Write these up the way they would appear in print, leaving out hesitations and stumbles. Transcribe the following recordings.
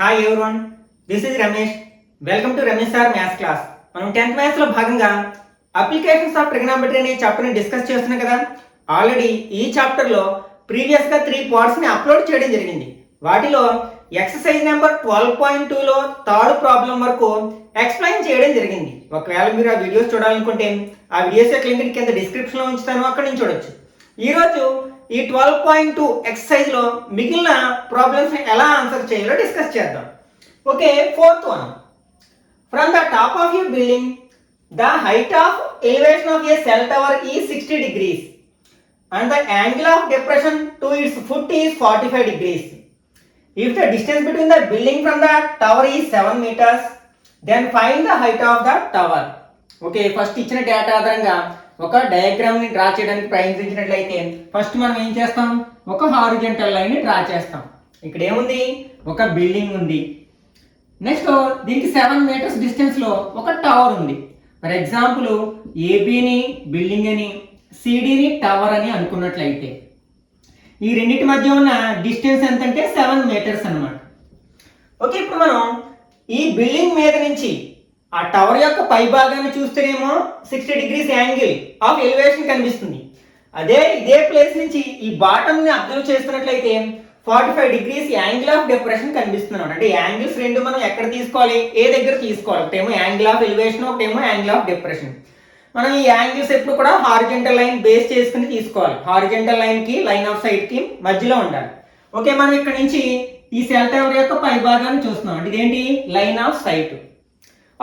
Hi everyone, this is Ramesh. Welcome to Ramesh sir maths class. మనం 10th maths లో భాగంగా applications of trigonometry అనే చాప్టర్ని discuss చేస్తున్నాం కదా. ఆల్రెడీ ఈ చాప్టర్ లో ప్రీవియస్ గా 3 పార్ట్స్ ని అప్లోడ్ చేయడం జరిగింది. వాటిలో ఎక్సర్సైజ్ నెంబర్ 12.2 లో థర్డ్ ప్రాబ్లం వరకు ఎక్స్ప్లెయిన్ చేయడం జరిగింది. ఒకవేళ మీరు ఆ వీడియోస్ చూడాలనుకుంటే ఆ వీడియోస్ యొక్క లింక్ కింద డిస్క్రిప్షన్ లో ఉంచుతాను, అక్కడ నుంచి చూడొచ్చు. ఈ రోజు ఈ 12.2 ఎక్సర్సైజ్ లో మిగిలిన ప్రాబ్లమ్స్ ని ఎలా ఆన్సర్ చేయాలో డిస్కస్ చేద్దాం. Okay, fourth one. From the top of you building the height of elevation of A cell tower is 60 degrees and the angle of depression to its foot is 45 degrees. If the distance between the building from the tower is 7 meters, then find the height of the tower. Okay, first ఇచ్చిన data ఆధారంగా ఒక diagram ని draw చేయడానికి ప్రయత్నించినట్లయితే first మనం ఏం చేస్తాం, ఒక horizontal line ని డ్రా చేస్తాం. ఇక్కడ ఏముంది, ఒక బిల్డింగ్ ఉంది. నెక్స్ట్ దీనికి 7 meters డిస్టెన్స్ లో ఒక టవర్ ఉంది. ఫర్ ఎగ్జాంపుల్ ఏబిని బిల్డింగ్ అని, సిడిని టవర్ అని అనుకున్నట్లయితే ఈ రెండింటి మధ్య ఉన్న డిస్టెన్స్ ఎంత అంటే 7 meters అన్నమాట. ఓకే, ఇప్పుడు మనం ఈ బిల్డింగ్ మీద నుంచి ఆ టవర్ యొక్క పై భాగాన్ని చూస్తేనేమో 60 degrees యాంగిల్ ఆఫ్ ఎలివేషన్ కనిపిస్తుంది. ఇదే ప్లేస్ నుంచి ఈ బాటమ్ ని అబ్జర్వ్ చేస్తున్నట్లయితే 45 degrees యాంగిల్ ఆఫ్ డిప్రెషన్ కనిపిస్తుంది. అంటే యాంగిల్స్ రెండు మనం ఎక్కడ తీసుకోవాలి, ఏ దగ్గర తీసుకోవాలి. ఒకటేమో యాంగిల్ ఆఫ్ ఎలివేషన్, ఒకటేమో యాంగిల్ ఆఫ్ డిప్రెషన్. మనం ఈ యాంగిల్స్ ఎప్పుడు కూడా హారిజంటల్ లైన్ బేస్ చేసుకుని తీసుకోవాలి. హారిజంటల్ లైన్ కి లైన్ ఆఫ్ సైట్ కి మధ్యలో ఉండాలి. ఓకే, మనం ఇక్కడ నుంచి ఈ సెల్ టవర్ యొక్క పై భాగాన్ని చూస్తున్నాం. అంటే ఇదేంటి, లైన్ ఆఫ్ సైట్.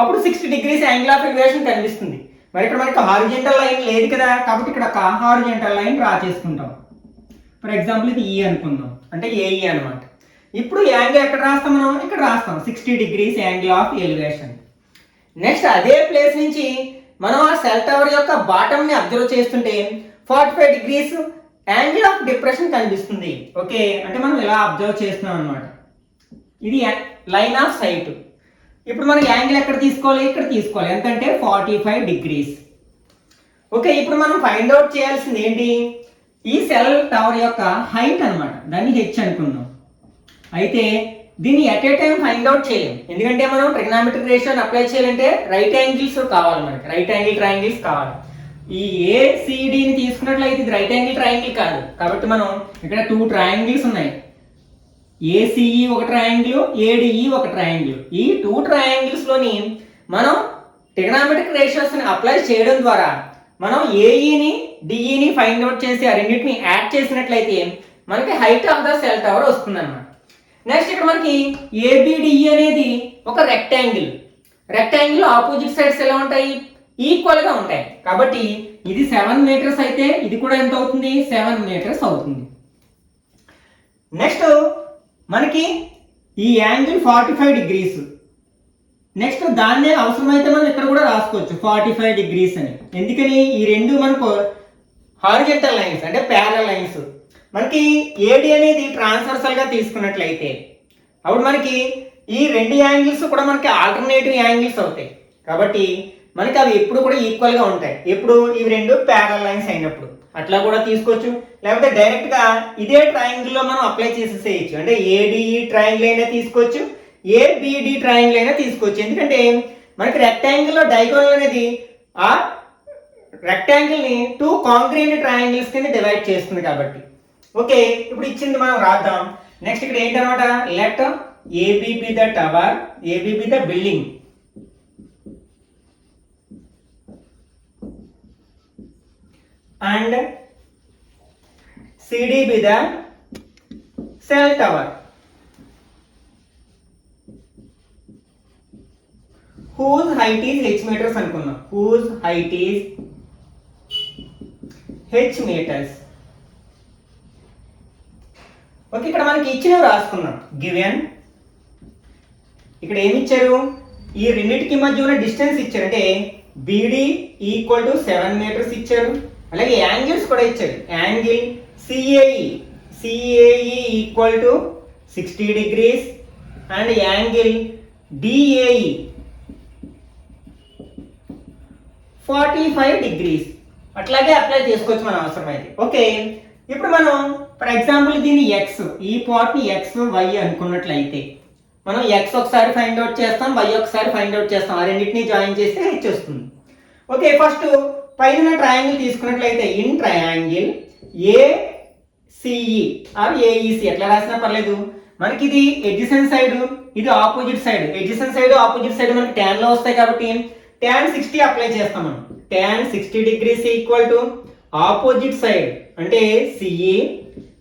అప్పుడు 60 degrees యాంగిల్ ఆఫ్ ఎలివేషన్ కనిపిస్తుంది. మరి ఇక్కడ మనకి హారిజంటల్ లైన్ లేదు కదా, కాబట్టి ఇక్కడ ఒక హారిజంటల్ లైన్ డ్రా చేసుకుంటాం. ఫర్ ఎగ్జాంపుల్ ఇది ఈ అనుకుందాం, అంటే ఏఈ అనమాట. ఇప్పుడు యాంగిల్ ఎక్కడ రాస్తాం, మనం ఇక్కడ రాస్తాం 60 degrees angle of elevation. Next అదే ప్లేస్ నుంచి మనం ఆ సెల్ టవర్ యొక్క బాటమ్ ని అబ్జర్వ్ చేస్తుంటే 45 degrees యాంగిల్ ఆఫ్ డిప్రెషన్ కనిపిస్తుంది. ఓకే, అంటే మనం ఇలా అబ్జర్వ్ చేస్తున్నాం అనమాట. ఇది లైన్ ఆఫ్ సైట్. ఇప్పుడు మనం యాంగిల్ ఎక్కడ తీసుకోవాలి, ఇక్కడ తీసుకోవాలి. ఎంతంటే 45 degrees. ఓకే, ఇప్పుడు మనం ఫైండ్ అవుట్ చేయాల్సింది ఏంటి, ఈ సెల్ టవర్ యొక్క హైట్ అనమాట. దాన్ని హెచ్ అనుకుందాం. అయితే దీన్ని at a time find out చేయలేం, ఎందుకంటే మనం ట్రిగనోమెట్రిక్ రేషియోని అప్లై చేయాలంటే రైట్ యాంగిల్స్ కావాలి, మనకి రైట్ యాంగిల్ ట్రయాంగిల్స్ కావాలి. ఈ ఏసిడిని తీసుకున్నట్లయితే ఇది రైట్ యాంగిల్ ట్రయాంగిల్ కాదు, కాబట్టి మనం ఇక్కడ 2 ట్రయాంగిల్స్ ఉన్నాయి. ఏసిఈ ఒక ట్రయాంగిల్, ఏడిఈ ఒక ట్రయాంగిల్. ఈ 2 ట్రయాంగిల్స్ లోని మనం ట్రిగనోమెట్రిక్ రేషియోస్ ని అప్లై చేయడం ద్వారా మనం ఏఈని డిఈని ఫైండ్ అవుట్ చేసి ఆ రెండింటిని యాడ్ చేసినట్లయితే మనకి height of the cell tower వస్తుంది అన్నమాట. నెక్స్ట్ ఇక్కడ మనకి ఏబిడిఈ అనేది ఒక రెక్టాంగిల్. రెక్టాంగిల్ ఆపోజిట్ సైడ్స్ ఎలా ఉంటాయి, ఈక్వల్ గా ఉంటాయి. కాబట్టి ఇది 7 meters అయితే ఇది కూడా ఎంత అవుతుంది, 7 meters అవుతుంది. నెక్స్ట్ మనకి ఈ యాంగిల్ 45 degrees. నెక్స్ట్ దాన్నే అవసరమైతే మనం ఇక్కడ కూడా రాసుకోవచ్చు 45 degrees అని. ఎందుకని, ఈ రెండు మనకు హారిజంటల్ లైన్స్ అంటే ప్యారలల్ లైన్స్. మనకి ఏడి అనేది ట్రాన్స్వర్సల్ గా తీసుకున్నట్లయితే అప్పుడు మనకి ఈ రెండు యాంగిల్స్ కూడా మనకి ఆల్టర్నేటివ్ యాంగిల్స్ అవుతాయి. కాబట్టి మనకి అవి ఎప్పుడు కూడా ఈక్వల్ గా ఉంటాయి, ఎప్పుడు ఇవి రెండు ప్యారలల్ లైన్స్ అయినప్పుడు. అట్లా కూడా తీసుకోవచ్చు, లేకపోతే డైరెక్ట్ గా ఇదే ట్రయాంగిల్ లో మనం అప్లై చేసేసేయచ్చు. అంటే ఏడిఈ ట్రయాంగిల్ అయినా తీసుకోవచ్చు, ఏబిడి ట్రయాంగిల్ అయినా తీసుకోవచ్చు. ఎందుకంటే మనకి రెక్టాంగిల్ లో డయాగోనల్ అనేది ఆ రెక్టాంగిల్ ని 2 కాంగ్రుయెంట్ ట్రయాంగిల్స్ కింద డివైడ్ చేస్తుంది కాబట్టి. ఓకే, ఇప్పుడు ఇచ్చింది మనం రాద్దాం. నెక్స్ట్ ఇక్కడ ఏంటన్నమాట, let AB be the tower, AB be the building, and CD be the cell tower whose height is h meters అనుకున్నాం. whose height is h meters. Okay, ఇక్కడ మనకి ఇచ్చినవి రాసుకున్నాం. గివెన్ ఇక్కడ ఏమి ఇచ్చారు, ఈ రెండింటికి మధ్య ఉన్న డిస్టెన్స్ ఇచ్చారు. అంటే బిడి ఈక్వల్ టు 7 meters ఇచ్చారు. అలాగే యాంగిల్స్ కూడా ఇచ్చారు. Angle CAE equal to 60 degrees and angle DAE 45 degrees. అట్లాగే అప్లై చేసుకోవచ్చు మనం అవసరమైతే. ఓకే, ఇప్పుడు మనం ఫర్ ఎగ్జాంపుల్ దీన్ని ఎక్స్, ఈ పార్ట్ ని ఎక్స్ వై అనుకున్నట్లయితే మనం x ఒకసారి ఫైండ్ అవుట్ చేస్తాం, y ఒకసారి ఫైండ్ అవుట్ చేస్తాం. ఆ రెండింటిని జాయిన్ చేస్తే h వస్తుంది. ఓకే, ఫస్ట్ పైన ట్రయాంగిల్ తీసుకున్నట్లయితే in triangle ACE or AEC ఎట్లా రాసినా పర్లేదు. మనకి ఇది ఎడ్జసెంట్ సైడ్, ఇది opposite side. Adjacent side opposite side మనకి tan లో వస్తాయి కాబట్టి tan 60 అప్లై చేస్తాం మనం. tan 60 degrees equal to opposite side అంటే CE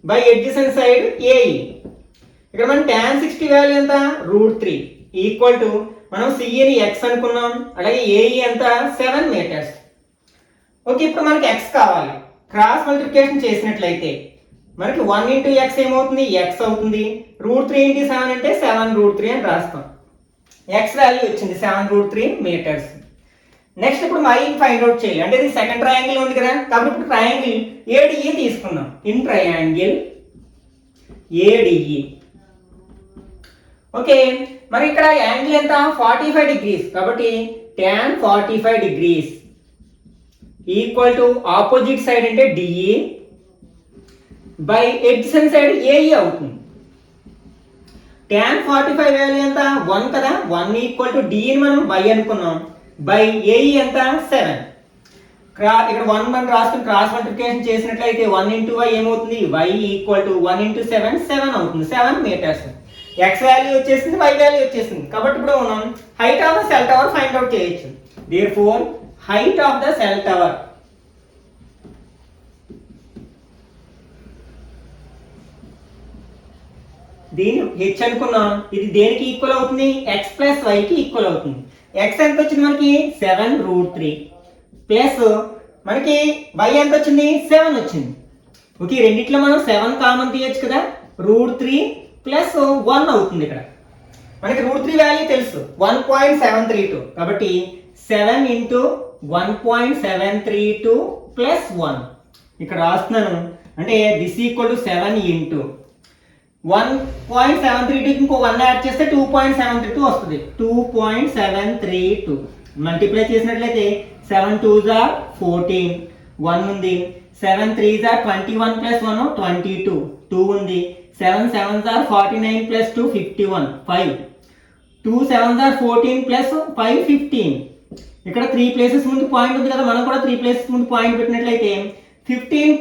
by adjacent side AE. ఇక్కడ మనం tan 60 వాల్యూ ఎంత √3 ఈక్వల్ టు మనం సిఈని x అనుకున్నాం, అలాగే ఏఈ ఎంత 7 మీటర్స్. ఓకే, ఇప్పుడు మనకి x కావాలి. క్రాస్ మల్టిప్లికేషన్ చేసినట్లయితే మనకి 1 ఇంటూ ఎక్స్ ఏమవుతుంది x అవుతుంది. √3 ఇంటూ 7 అంటే 7√3 అని రాస్తాం. x వాల్యూ వచ్చింది 7√3 మీటర్స్. నెక్స్ట్ ఇప్పుడు y ఫైండ్ అవుట్ చేయాలి. అంటే ఇది సెకండ్ ట్రయాంగిల్ ఉంది కదా, కాబట్టి ఇప్పుడు ట్రయాంగిల్ ఏడిఈ తీసుకుందాం. In triangle ADE. ఓకే, మరి ఇక్కడ యాంగిల్ ఎంత 45 డిగ్రీస్ కాబట్టి tan 45 degrees equal to opposite side అంటే DE by adjacent side AE అవుతుంది. tan 45 వాల్యూ ఎంత 1 కదా, 1 ఈక్వల్ టు డిఈని మనం y అనుకున్నాం బై ఏఈ ఎంత 7. ఇక్కడ 1 మనం రాసుకుని క్రాస్ మల్టిప్లికేషన్ చేసినట్లయితే 1 ఇంటూ y ఏమవుతుంది, y ఈక్వల్ టు 1 ఇంటూ 7 7 అవుతుంది. 7 మీటర్స్. x వాల్యూ వచ్చేసింది, y వాల్యూ వచ్చేసింది. కాబట్టి ఇప్పుడు మనం height of the cell tower find out చేయొచ్చు. Therefore height of the cell tower దీని h అనుకున్నాం. ఇది దేనికి ఈక్వల్ అవుతుంది, x ప్లస్ y కి ఈక్వల్ అవుతుంది. x ఎంత వచ్చింది మనకి 7√3 ప్లస్ మనకి y ఎంత వచ్చింది 7 వచ్చింది. ఓకే, రెండిట్లో మనం 7 కామన్ తీయొచ్చు కదా, √3 ప్లస్ 1 అవుతుంది. ఇక్కడ మనకి √3 వాల్యూ తెలుసు 1.732 కాబట్టి 7 ఇంటూ 1.732 ప్లస్ 1 ఇక్కడ రాస్తున్నాను. అంటే దిస్ ఈక్వల్ టు 7 ఇంటూ 1.732 ఇంకో 1 యాడ్ చేస్తే 2.732 వస్తుంది. 2.732 మల్టిప్లై చేసినట్లయితే 7 2s are 14, 1 ఉంది, 7 3s are 21 ప్లస్ 1 22, 2 ఉంది, 7 7s are 49 plus 2 51, 5, 2 7s are 14 plus 5 15. ఇక్కడ 3 ప్లేసెస్ ముందు పాయింట్ ఉంది కదా, మనం కూడా 3 ప్లేసెస్ ముందు పాయింట్ పెట్టినట్లయితే 19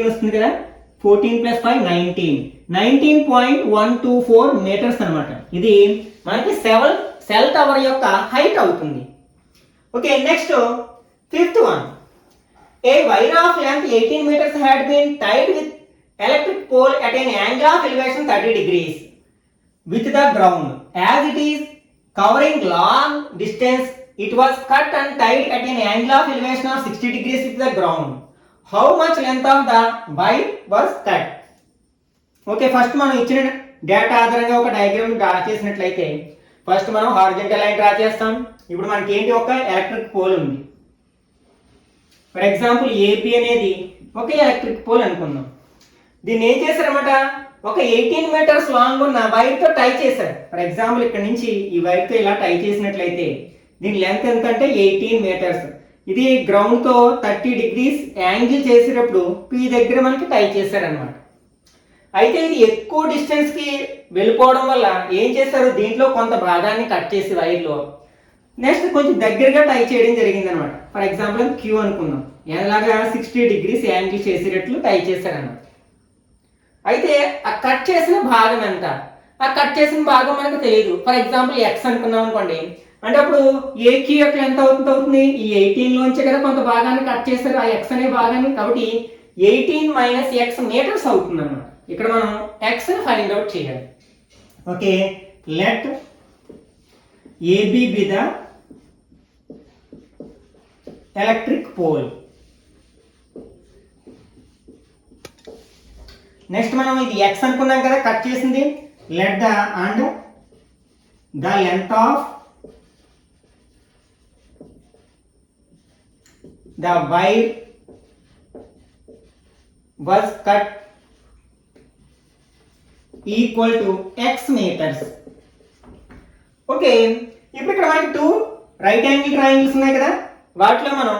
వస్తుంది కదా, 14 ప్లస్ 5 19.124 మీటర్స్ అనమాట. ఇది మనకి సెల్ టవర్ యొక్క హైట్ అవుతుంది. Okay, next fifth one. A wire of length 18 meters had been tied with electric pole at an angle of elevation 30 degrees with the ground. As it is covering long distance, it was cut and tied at an angle of elevation of 60 degrees with the ground. How much length of the wire was cut? Okay, first మనం ఇచ్చిన data ఆధారంగా ఒక diagram draw చేసినట్లయితే first మనం horizontal line draw చేస్తాం. ఇప్పుడు మనకి ఏంటి, ఒక ఎలక్ట్రిక్ పోల్ ఉంది. ఫర్ ఎగ్జాంపుల్ ఏపీ అనేది ఒక ఎలక్ట్రిక్ పోల్ అనుకుందాం. దీన్ని ఏం చేశారన్నమాట, ఒక 18 meters లాంగ్ ఉన్న వైర్తో టై చేశారు. ఫర్ ఎగ్జాంపుల్ ఇక్కడ నుంచి ఈ వైర్తో ఇలా టై చేసినట్లయితే దీని లెంత్ ఎంత అంటే 18 meters. ఇది గ్రౌండ్ తో 30 degrees యాంగిల్ చేసేటప్పుడు P దగ్గర మనకి టై చేశారనమాట. అయితే ఇది ఎక్కువ డిస్టెన్స్ కి వెళ్ళిపోవడం వల్ల ఏం చేశారు, దీంట్లో కొంత భాగాన్ని కట్ చేసి వైర్లో నెక్స్ట్ కొంచెం దగ్గరగా టై చేయడం జరిగింది అనమాట. ఫర్ ఎగ్జాంపుల్ Q అనుకుందాం, ఎలాగా 60 degrees యాంగిల్ చేసేటట్లు టై చేశారనమాట. అయితే ఆ కట్ చేసిన భాగం ఎంత, ఆ కట్ చేసిన భాగం మనకు తెలియదు. ఫర్ ఎగ్జాంపుల్ X అనుకున్నాం అనుకోండి, అంటే అప్పుడు ఏక్యూ యొక్క ఎంత అవుతుంది, ఈ 18 లోంచే కదా కొంత భాగాన్ని కట్ చేశారు ఆ x అనే భాగాన్ని, కాబట్టి 18 - x మీటర్స్ అవుతుంది అన్నమాట. ఇక్కడ మనం x ని ఫైండ్ అవుట్ చేయాలి. Okay, let AB be the electric pole. Next మనం ఇది x అనుకున్నాం కదా కట్ చేసింది, let the and the length of the wire was cut equal to x meters. Okay, ఇప్పుడు ఇక్కడ మనకి 2 రైట్ యాంగిల్ ట్రయాంగిల్స్ ఉన్నాయి కదా, వాటిలో మనం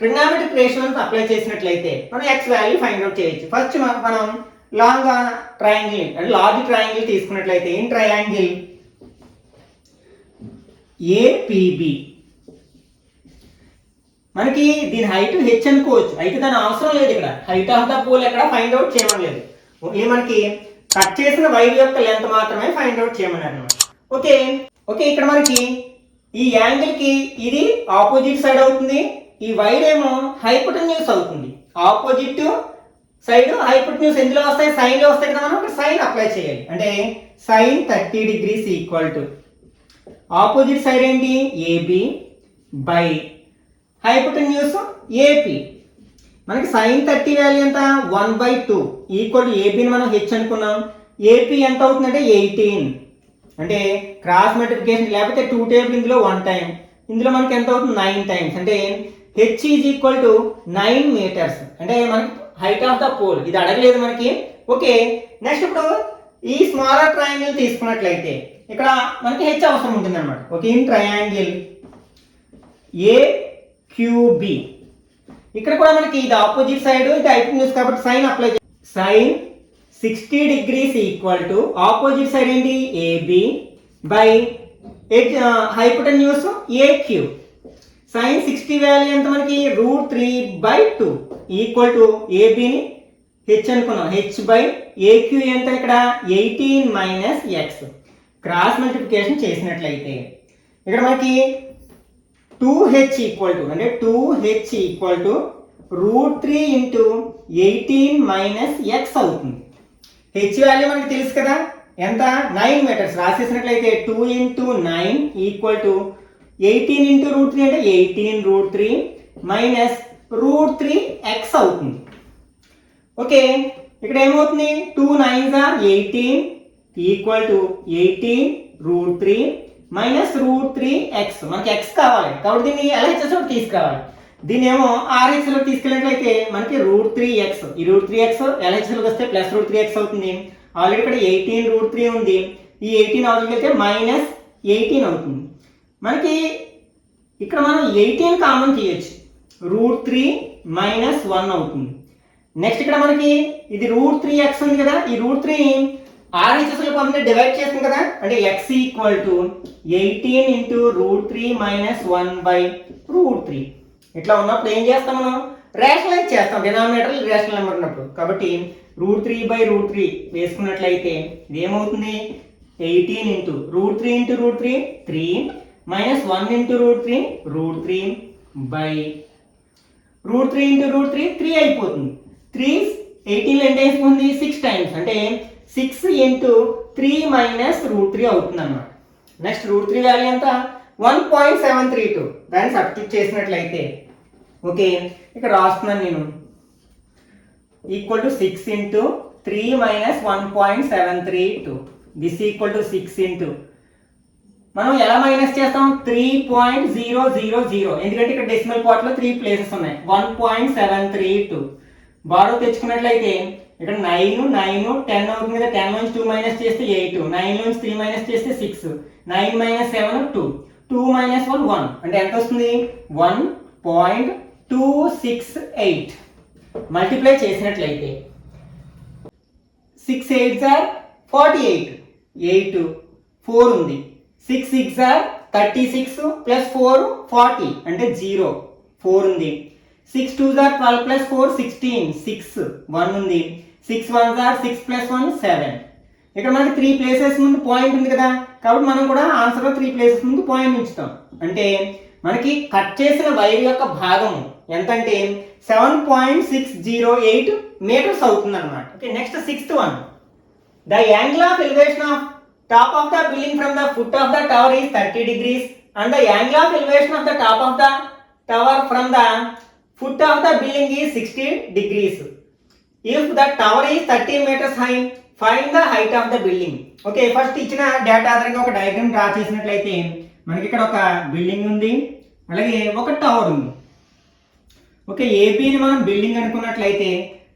ట్రిగ్నామెట్రిక్ రేషియోస్ అప్లై చేసినట్లయితే మనం x వాల్యూ ఫైండ్ అవుట్ చేయొచ్చు. ఫస్ట్ మనం లాంగ్ ట్రయాంగిల్ అంటే లార్జ్ ట్రయాంగిల్ తీసుకున్నట్లయితే ఏం ట్రయాంగిల్ ఏపీబీ, మనకి దీని హైట్ హెచ్ అనుకోవచ్చు, అయితే దాని అవసరం లేదు. ఇక్కడ హైట్ ఆఫ్ ద పోల్ ఎక్కడ ఫైండ్ అవుట్ చేయమని లేదు, ఓన్లీ మనకి కట్ చేసిన వైర్ యొక్క లెంత్ మాత్రమే ఫైండ్ అవుట్ చేయమన్నారు అనమాట. ఓకే ఓకే ఇక్కడ మనకి ఈ యాంగిల్ కి ఇది ఆపోజిట్ సైడ్ అవుతుంది, ఈ వైర్ ఏమో హైపోటెన్యూస్ అవుతుంది. ఆపోజిట్ సైడ్ హైపోటెన్యూస్ ఎందులో వస్తాయి, సైన్ లో వస్తాయి కదా, మనం ఇక్కడ సైన్ అప్లై చేయాలి. అంటే sine 30 degrees equal to opposite side ఏంటి ఏబి బై హైపోటెన్యూస్ ఏపీ. మనకి సైన్ 30 వాల్యూ ఎంత 1/2 ఈక్వల్ టు ఏబీని మనం హెచ్ అనుకున్నాం. ఏపీ ఎంత అవుతుందంటే 18, అంటే క్రాస్ మల్టిప్లికేషన్ లేకపోతే 2 టేబుల్ ఇందులో 1 టైం, ఇందులో మనకి ఎంత అవుతుంది 9 టైమ్స్, అంటే H is equal to 9 meters, అంటే మనకి హైట్ ఆఫ్ ద పోల్. ఇది అడగలేదు మనకి. ఓకే నెక్స్ట్ ఇప్పుడు ఈ స్మాలర్ ట్రయాంగిల్ తీసుకున్నట్లయితే ఇక్కడ మనకి హెచ్ అవసరం ఉంటుంది అనమాట. ఓకే ఇన్ ట్రయాంగిల్ ఏక్యూబి, ఇక్కడ కూడా మనకి ఇది ఆపోజిట్ సైడ్, ఇది హైపోటెన్యూస్ కాబట్టి సైన్ అప్లై చేయాలి. Sine 60 degrees equal to opposite side ఏంటి AB by hypotenuse AQ. Sine 60 value ఎంత మనకి √3/2 ఈక్వల్ టు ఏబిని హెచ్ అనుకున్నాం, హెచ్ బై ఏక్యూ ఎంత ఇక్కడ 18 - x. క్రాస్ మల్టిప్లికేషన్ చేసినట్లయితే ఇక్కడ మనకి 2h ఈక్వల్ టు అంటే 2h ఈక్వల్ టు √3 × 18 - x అవుతుంది. హెచ్ వాల్యూ మనకి తెలుసు కదా ఎంత 9 meters. రాసేసినట్లయితే 2 × 9 ఈక్వల్ టు 18 × √3 అంటే 18√3 -√3x అవుతుంది. ఓకే ఇక్కడ ఏమవుతుంది 2 9s are 18 equal to 18√3 -√3x. మనకి x కావాలి కాబట్టి దీన్ని LHS లోకి తీసుకురావాలి. దీన్ని ఏమో RHS లోకి తీసుకెళ్ళినట్లయితే మనకి √3x, ఈ √3x LHS లోకి వస్తే +√3x అవుతుంది. ఆల్రెడీ ఇక్కడ 18√3 ఉంది, ఈ 18 అవతలకి వెళ్తే -18 అవుతుంది. మనకి ఇక్కడ మనం 18 కామన్ తీయచ్చు, √3 - 1 అవుతుంది. నెక్స్ట్ ఇక్కడ మనకి ఇది √3x ఉంది కదా, ఈ √3 RHS లో కొంత డివైడ్ చేస్తుంది కదా, అంటే x ఈక్వల్ టు 18 × √3 - 1/√3. ఇట్లా ఉన్నప్పుడు ఏం చేస్తాం మనం రేషనలైజ్ చేస్తాం, డినామినేటర్ రేషనల్ నెంబర్ ఉన్నప్పుడు. కాబట్టి √3/√3 వేసుకున్నట్లయితే ఇది ఏమవుతుంది 18 × √3 × √3 3 -1 × √3 √3 బై √3 × √3 3 అయిపోతుంది. 3 18 ఎంత వేసుకుంది 6 టైమ్స్, అంటే 6 × 3 - √3 అవుతుంది అన్నమాట. నెక్స్ట్ √3 వాల్యూ ఎంత 1.732, దాన్ని సబ్స్టిట్యూట్ చేసినట్లయితే ఓకే ఇక్కడ రాస్తున్నాను నేను equal to 6 × 3 - 1.732 this equal to 6 మనం ఎలా మైనస్ చేస్తాం 3.000, ఎందుకంటే ఇక్కడ డెసిమల్ పార్ట్ లో 3 ప్లేసెస్ ఉన్నాయి. 1.732 బారో తెచ్చుకున్నట్లయితే ఇక్కడ 9 9 10 అవుతుంది కదా, 10 నుంచి 2 మైనస్ చేస్తే 8, 9 నుంచి 3 మైనస్ చేస్తే 6, 9 - 7 2, 2 - 1 1, అంటే ఎంత వస్తుంది 1.268. మల్టిప్లై చేసినట్లయితే 6 8s are 48, 8 4 ఉంది, 6 6s are 36 + 4 40, అంటే 0 4 ఉంది. 6 2s are 12 + 4 16, 6 1 ఉంది. 6 1s are 6 + 1 7. ఇక్కడ మనకి 3 ప్లేసెస్ ముందు పాయింట్ ఉంది కదా, కాబట్టి మనం కూడా ఆన్సర్ లో 3 ప్లేసెస్ ముందు పాయింట్ ఉంచుతాం. అంటే మనకి కట్ చేసిన వైర్ యొక్క భాగం ఎంతంటే 7.608 meters అవుతుంది అన్నమాట. Okay next 6th one, the angle of elevation of top of the building from the foot of the tower is 30 degrees and the angle of elevation of the top of the tower from the foot of the building is 60 degrees. If the tower is 30 meters high, find the height of the building. Okay first ఇచ్చిన data ఆధారంగా ఒక diagram draw చేసినట్లయితే మనకి ఇక్కడ ఒక building ఉంది, అలాగే ఒక టవర్ ఉంది. ఓకే ఏబిని మనం బిల్డింగ్ అనుకున్నట్లయితే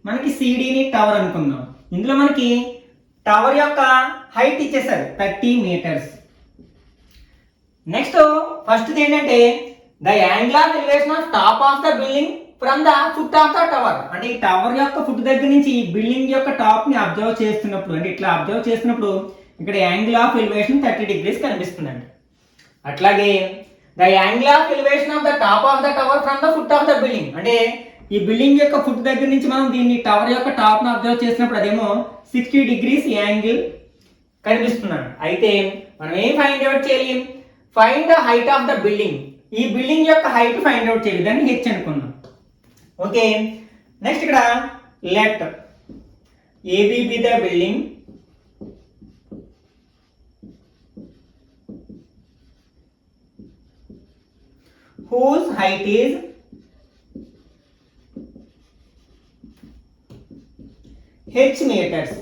మనకి సిడిని టవర్ అనుకుందాం. ఇందులో మనకి టవర్ యొక్క హైట్ ఇచ్చేసారు 30 meters. నెక్స్ట్ ఫస్ట్ ఏంటంటే the angle of elevation of top of the building from the foot of the tower. అంటే ఈ టవర్ యొక్క ఫుట్ దగ్గర నుంచి ఈ బిల్డింగ్ యొక్క టాప్ ని అబ్జర్వ్ చేస్తున్నప్పుడు, అంటే ఇట్లా అబ్జర్వ్ చేస్తున్నప్పుడు ఇక్కడ యాంగిల్ ఆఫ్ ఎలివేషన్ 30 degrees కనిపిస్తుందండి. అట్లాగే the angle of elevation of the top of the tower from the foot of the building. అంటే ఈ బిల్డింగ్ యొక్క ఫుట్ దగ్గర నుంచి మనం దీన్ని టవర్ యొక్క టాప్ ను అబ్జర్వ్ చేసినప్పుడు అదేమో 60 degrees యాంగిల్ కనిపిస్తున్నాడు. అయితే మనం ఏం ఫైండ్ అవుట్ చేయాలి? Find the height of the building. ఈ బిల్డింగ్ యొక్క హైట్ ఫైండ్ అవుట్ చేయాలి, దాన్ని హెచ్ అనుకున్నాం. ఓకే, నెక్స్ట్ ఇక్కడ let AB be the building whose height is h meters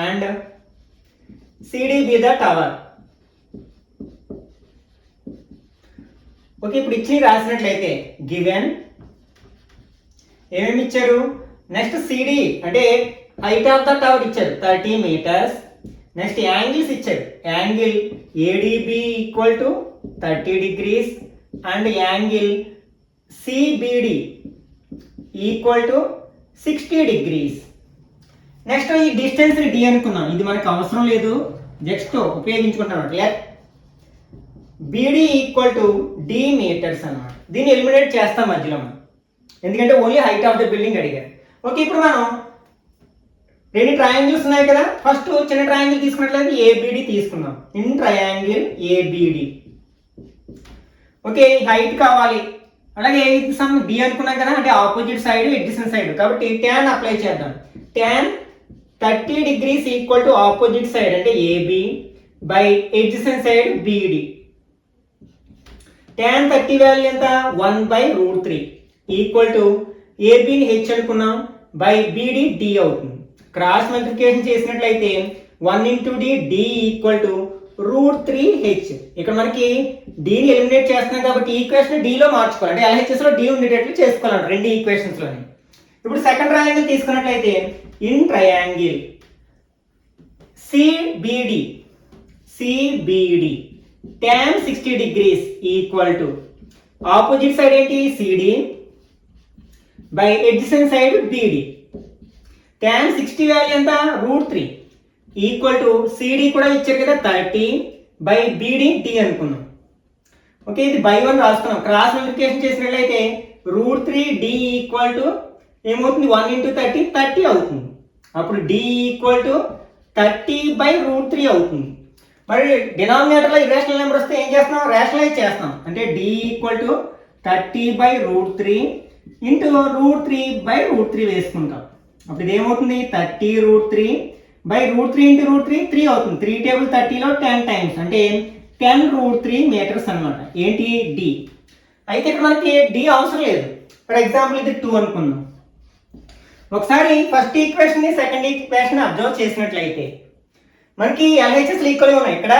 and CD be the tower. Okay, ఇప్పుడు ఇచ్చి రాసినట్లయితే గివెన్ ఏమేమి ఇచ్చారు? నెక్స్ట్ సిడి అంటే హైట్ ఆఫ్ ద టవర్ ఇచ్చారు 30 meters. నెక్స్ట్ యాంగిల్స్ ఇచ్చారు, angle ADB equal to 30 degrees and angle CBD equal to 60 degrees. Next ఈ distance D అనుకున్నాం, ఇది మనకు అవసరం లేదు, జస్ట్ ఉపయోగించుకుంటాం. BD equal to D metres అన్నమాట. దీన్ని ఎలిమినేట్ చేస్తాం మధ్యలో మనం, ఎందుకంటే only height of the building అడిగారు. ఓకే, ఇప్పుడు మనం రెండు ట్రయాంగిల్స్ ఉన్నాయి కదా, ఫస్ట్ చిన్న ట్రయాంగిల్ తీసుకున్నట్లయితే ఏబిడి తీసుకున్నాం. In triangle ABD. Okay, height కావాలి, అలాగే సమ్ డి అనుకున్నాం కదా, అంటే ఆపోజిట్ సైడ్ ఎడ్జసెంట్ సైడ్, కాబట్టి tan అప్లై చేద్దాం. tan 30 degrees equal to opposite side అంటే AB by adjacent side BD. tan 30 value ఎంత? 1/√3 ఈక్వల్ టు ఏబిని హెచ్ అనుకున్నాం బై బిడి డి అవుతుంది. క్రాస్ మల్టిప్లికేషన్ చేసినట్లయితే 1 into d d equal to √3h. ఇక్కడ మనకి డీని ఎలిమినేట్ చేస్తున్నాం కాబట్టి ఈక్వేషన్ డిలో మార్చుకోవాలి, అంటే ఎల్హెచ్ఎస్ లో డి ఉండేటట్లు చేసుకోవాలి రెండు ఈక్వేషన్స్ లోని. ఇప్పుడు సెకండ్ ట్రయాంగిల్ తీసుకున్నట్లయితే in triangle CBD tan 60 degrees equal to opposite side ఏంటి? CD by adjacent side BD. tan 60 value ఎంత? √3 ఈక్వల్ టు సిడి కూడా ఇచ్చారు కదా 30 బై బిడి డి అనుకున్నాం. ఓకే, ఇది బై 1 రాసుకున్నాం. క్రాస్ మల్టిప్లికేషన్ చేసినట్లయితే √3d ఈక్వల్ టు ఏమవుతుంది? 1 into 30 అవుతుంది. అప్పుడు d ఈక్వల్ టు 30/√3 అవుతుంది. మరి డినామినేటర్లో ఇర్రేషనల్ నెంబర్ వస్తే ఏం చేస్తున్నాం? రేషనలైజ్ చేస్తాం, అంటే d ఈక్వల్ టు 30/√3 ఇంటూ √3/√3 వేసుకుంటాం. అప్పుడు ఇది ఏమవుతుంది? 30√3/√3 ఇంటూ √3 3 అవుతుంది. 3 టేబుల్ 30లో 10 టైమ్స్ అంటే 10√3 meters అనమాట. ఏంటి? డి. అయితే ఇక్కడ మనకి డి అవసరం లేదు. ఫర్ ఎగ్జాంపుల్ ఇది 2 అనుకుందాం. ఒకసారి ఫస్ట్ ఈక్వేషన్ ని సెకండ్ ఈక్వేషన్ అబ్జర్వ్ చేసినట్లయితే మనకి ఎల్హెచ్ఎస్ ఈక్వల్ ఉన్నాయి. ఇక్కడ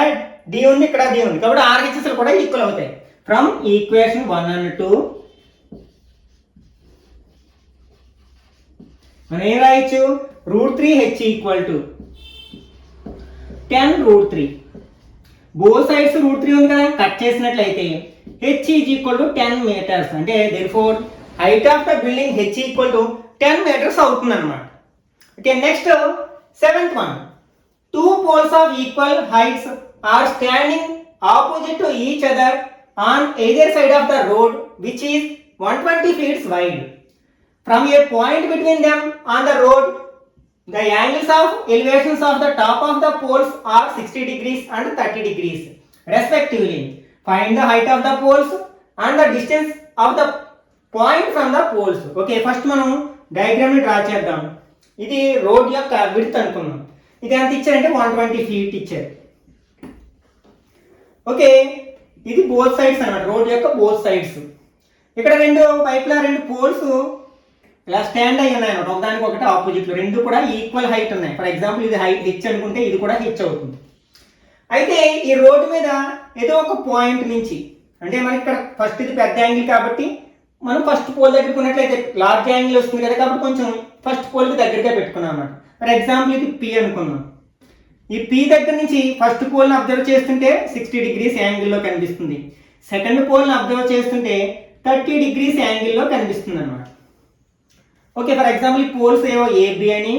డి ఉంది, ఇక్కడ డి ఉంది, కాబట్టి ఆర్హెచ్ఎస్ కూడా ఈక్వల్ అవుతాయి. ఫ్రమ్ ఈక్వేషన్ 1 and 2 మనం ఏం రాయొచ్చు? √3h equal to 10√3. Both sides √3 ఉంది కదా, కట్ చేసినట్లయితే h is equal to 10 meters. అంటే therefore height of the building h equal to 10 meters అవుతుంది అనమాట. Okay, next seventh one. Two poles of equal heights are standing opposite to each other on either side of the road which is 120 feet wide. From a point between them on the road, the angles of elevations of the top of the poles are 60 degrees and 30 degrees respectively. Find the height of the poles and the distance of the point from the poles. Okay, first మనం diagram ని draw చేద్దాం. ఇది road యొక్క width అనుకున్నాం. ఇది ఎంత ఇచ్చారంటే 120 feet ఇచ్చారు. ఓకే, ఇది బోత్ సైడ్స్ అన్నమాట, రోడ్ యొక్క బోత్ సైడ్స్. ఇక్కడ రెండు వైపులా రెండు పోల్స్ ఇలా స్టాండ్ అయ్యి ఉన్నాయి అన్నమాట, ఒకదానికి ఒకటి ఆపోజిట్ లో. రెండు కూడా ఈక్వల్ హైట్ ఉన్నాయి. ఫర్ ఎగ్జాంపుల్ ఇది హైట్ హెచ్ అనుకుంటే ఇది కూడా హెచ్ అవుతుంది. అయితే ఈ రోడ్డు మీద ఏదో ఒక పాయింట్ నుంచి, అంటే మనకి ఇక్కడ ఫస్ట్ ఇది పెద్ద యాంగిల్ కాబట్టి మనం ఫస్ట్ పోల్ దగ్గర ఉన్నట్లయితే లార్జ్ యాంగిల్ వస్తుంది కదా, కాబట్టి కొంచెం ఫస్ట్ పోల్కి దగ్గరగా పెట్టుకున్నాం అన్నమాట. ఫర్ ఎగ్జాంపుల్ ఇది పి అనుకున్నాం. ఈ పి దగ్గర నుంచి ఫస్ట్ పోల్ని అబ్జర్వ్ చేస్తుంటే 60 degrees యాంగిల్లో కనిపిస్తుంది. సెకండ్ పోల్ని అబ్జర్వ్ చేస్తుంటే 30 degrees యాంగిల్లో కనిపిస్తుంది అనమాట. ఓకే, ఫర్ ఎగ్జాంపుల్ ఈ పోల్స్ ఏవో ఏబి అని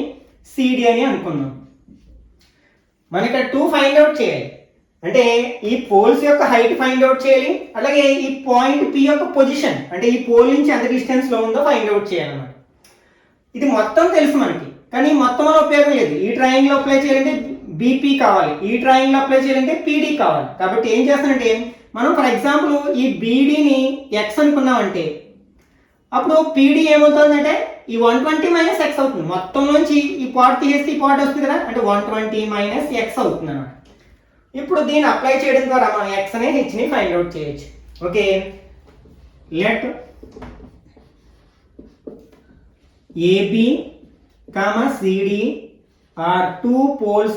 సిడి అని అనుకుందాం. మనం ఇక్కడ 2 ఫైండ్ అవుట్ చేయాలి. అంటే ఈ పోల్స్ యొక్క హైట్ ఫైండ్ అవుట్ చేయాలి, అలాగే ఈ పాయింట్ పి యొక్క పొజిషన్ అంటే ఈ పోల్ నుంచి ఎంత డిస్టెన్స్ లో ఉందో ఫైండ్ అవుట్ చేయాలన్నమాట. ఇది మొత్తం తెలుసు మనకి, కానీ మొత్తం వల్ల ఉపయోగం లేదు. ఈ ట్రయాంగిల్ అప్లై చేయాలంటే బీపీ కావాలి, ఈ ట్రయాంగిల్ అప్లై చేయాలంటే పీడీ కావాలి. కాబట్టి ఏం చేస్తానంటే మనం ఫర్ ఎగ్జాంపుల్ ఈ బీడీని ఎక్స్ అనుకున్నామంటే అప్పుడు పీడీ ఏమవుతుందంటే ఈ 120 మైనస్ ఎక్స్ అవుతుంది. మొత్తం నుంచి ఈ పార్ట్ తీసేస్తే ఈ పార్ట్ వస్తుంది కదా, అంటే 120 మైనస్ ఎక్స్ అవుతుంది అన్నమాట. ఇప్పుడు దీన్ని అప్లై చేయడం ద్వారా మనం ఎక్స్ అనే హెచ్ని ఫైండ్ అవుట్ చేయొచ్చు. Okay, let AB comma CD are 2 poles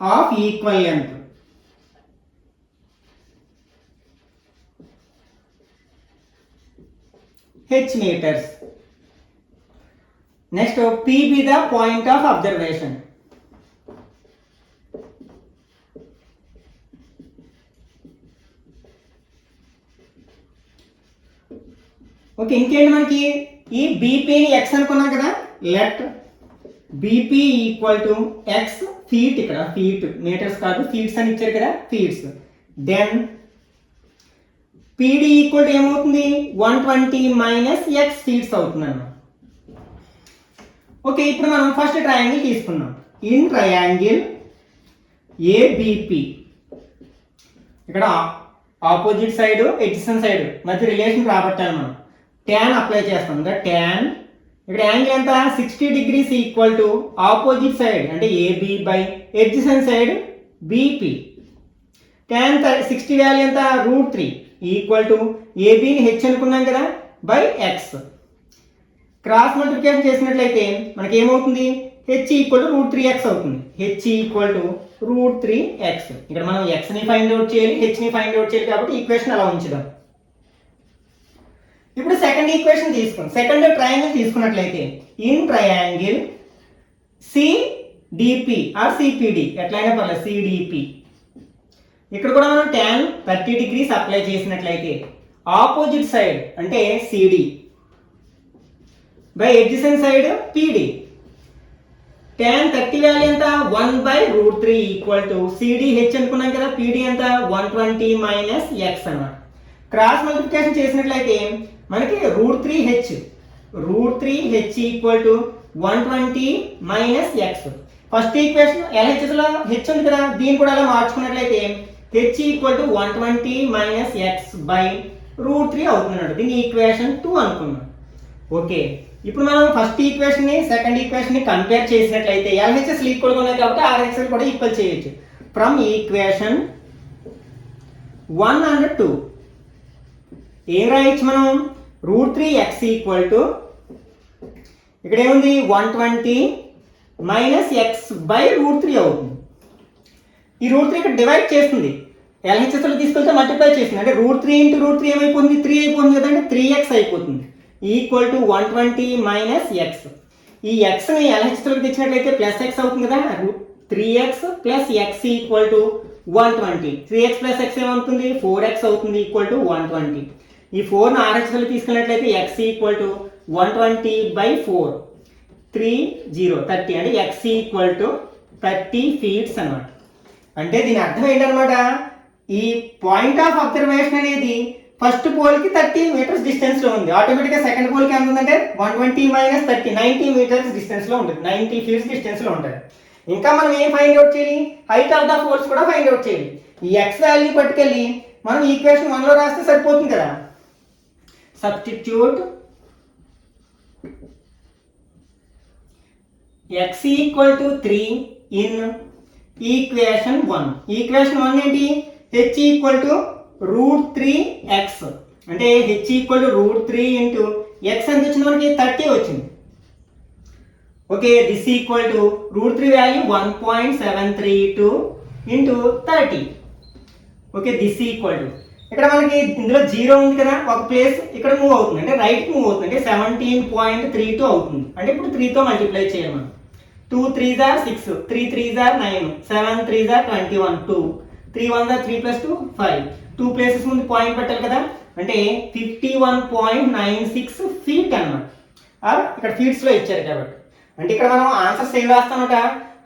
of equal length. H meters. Next, P be the point of observation. Okay, ఇంకేంటి మనకి ఈ బీపీని ఎక్స్ అనుకున్నాం కదా, let BP equal to X feet, ఇక్కడ ఫీట్ మీటర్స్ కాదు feets అని ఇచ్చారు కదా, feets. Then PD equal to ఏమవుతుంది 120 మైనస్ ఎక్స్ ఫీట్స్ అవుతుంది అన్నమాట. ఓకే, ఇప్పుడు మనం ఫస్ట్ ట్రయాంగిల్ తీసుకున్నాం. ఇన్ ట్రయాంగిల్ ఏబిపి ఇక్కడ ఆపోజిట్ సైడ్ ఎడ్జసెంట్ సైడ్ మధ్య రిలేషన్ రాబట్టాలి మనం. ట్యాన్ అప్లై చేస్తాం కదా, ట్యాన్ ఇక్కడ యాంగిల్ ఎంత 60 degrees equal to opposite side అంటే AB by adjacent side BP. Tan 60 value ఎంత √3 ఈక్వల్ టు ఏబిని హెచ్ అనుకున్నాం కదా బై ఎక్స్. క్రాస్ మల్టిప్లికేషన్ చేసినట్లయితే మనకి ఏమవుతుంది హెచ్ ఈక్వల్ టు √3x అవుతుంది. H equal to √3x. ఇక్కడ మనం ఎక్స్ని ఫైండ్ అవుట్ చేయాలి, హెచ్ని ఫైండ్ అవుట్ చేయాలి, కాబట్టి ఈక్వేషన్ అలా ఉంచుదాం. ఇప్పుడు సెకండ్ ఈక్వేషన్ తీసుకున్నాం, సెకండ్ ట్రయాంగిల్ తీసుకున్నట్లయితే in triangle CDP or CPD ఎట్లయినా పర్లేదు సిడిపి. ఇక్కడ కూడా మనం tan 30 degrees అప్లై చేసినట్లయితే ఆపోజిట్ సైడ్ అంటే CD by adjacent side PD. tan 30 value ఎంత 1/√3 ఈక్వల్ టు సిడి హెచ్ అనుకున్నాం కదా, పిడి ఎంత 120 మైనస్ ఎక్స్ అన్నమాట. క్రాస్ మల్టిప్లికేషన్ చేసినట్లయితే మనకి √3h equal to 120 minus x. First equation ఎల్హెచ్ఎస్లో హెచ్ ఉంది కదా, దీన్ని కూడా అలా మార్చుకున్నట్లయితే h equal to 120 minus x by √3 అవుతున్నాడు. దీన్ని ఈక్వేషన్ 2 అనుకున్నాం. ఓకే, ఇప్పుడు మనం ఫస్ట్ ఈక్వేషన్ ని సెకండ్ ఈక్వేషన్ ని కంపేర్ చేసినట్లయితే ఎల్హెచ్ఎస్ ఈక్వల్ గా ఉన్నాయి కాబట్టి ఆర్హెచ్ఎస్ కూడా ఈక్వల్ చేయొచ్చు. ఫ్రమ్ ఈక్వేషన్ 1 అండ్ 2 ఏం రాయొచ్చు మనం √3x ఈక్వల్ టు ఇక్కడ ఏముంది 120 మైనస్ ఎక్స్ బై √3 అవుతుంది. ఈ √3 ఇక్కడ డివైడ్ చేస్తుంది, ఎల్హెచ్ఎస్లో తీసుకొస్తే మల్టిప్లై చేస్తుంది, అంటే √3 ఇంటూ √3 ఏమైపోతుంది 3 అయిపోతుంది కదంటే 3x అయిపోతుంది ఈక్వల్ టు 120 మైనస్ ఎక్స్. ఈ ఎక్స్ని ఎల్హెచ్ఎస్లోకి తెచ్చినట్లయితే ప్లస్ ఎక్స్ అవుతుంది కదా, 3x plus X equal to 120. 3x plus X ఏమవుతుంది 4x అవుతుంది ఈక్వల్ టు 120. ఈ 4ని ఆర్హెచ్ఎస్లో తీసుకున్నట్లయితే x ఈక్వల్ టు 120 బై 4 30 అంటే x ఈక్వల్ టు 30 ఫీట్స్ అనమాట. అంటే దీని అర్థం ఏంటనమాట, ఈ పాయింట్ ఆఫ్ అబ్జర్వేషన్ అనేది ఫస్ట్ పోల్కి 30 మీటర్స్ డిస్టెన్స్లో ఉంది, ఆటోమేటిక్గా సెకండ్ పోల్కి ఎంత ఉందంటే 120 మైనస్ 30 90 మీటర్స్ డిస్టెన్స్లో ఉంటుంది, 90 ఫీట్స్ డిస్టెన్స్లో ఉంటుంది. ఇంకా మనం ఏం ఫైండ్ అవుట్ చేయాలి, హైట్ ఆఫ్ ద పోల్స్ కూడా ఫైండ్ అవుట్ చేయాలి. ఈ ఎక్స్ వాల్యూ పట్టుకెళ్ళి మనం ఈక్వేషన్ 1లో రాస్తే సరిపోతుంది కదా. Substitute x equal to 3 in equation 1. Equation 1 ఏంటి h ఈక్వల్ టు √3x అంటే h equal to √3 into x ఎంత వచ్చింది మనకి 30 వచ్చింది. Okay, this equal to √3 value 1.732 into 30. Okay, this equal to ఇక్కడ మనకి ఇందులో 0 ఉంది కదా, ఒక ప్లేస్ ఇక్కడ మూవ్ అవుతుంది అంటే రైట్కి మూవ్ అవుతుంది, అంటే 17.32 అవుతుంది. అంటే ఇప్పుడు 3తో మల్టిప్లై చేయాలి మనం. 2 3s are 6, 3 3s are 9, 7 3s are 21, 2 3 1 3 + 2 5, 2 places ముందు పాయింట్ పెట్టాలి కదా, అంటే 51.96 ఫీట్ అన్నమాట. ఇక్కడ ఫీట్స్లో ఇచ్చారు కాబట్టి, అంటే ఇక్కడ మనం ఆన్సర్స్ ఏం రాస్తామట,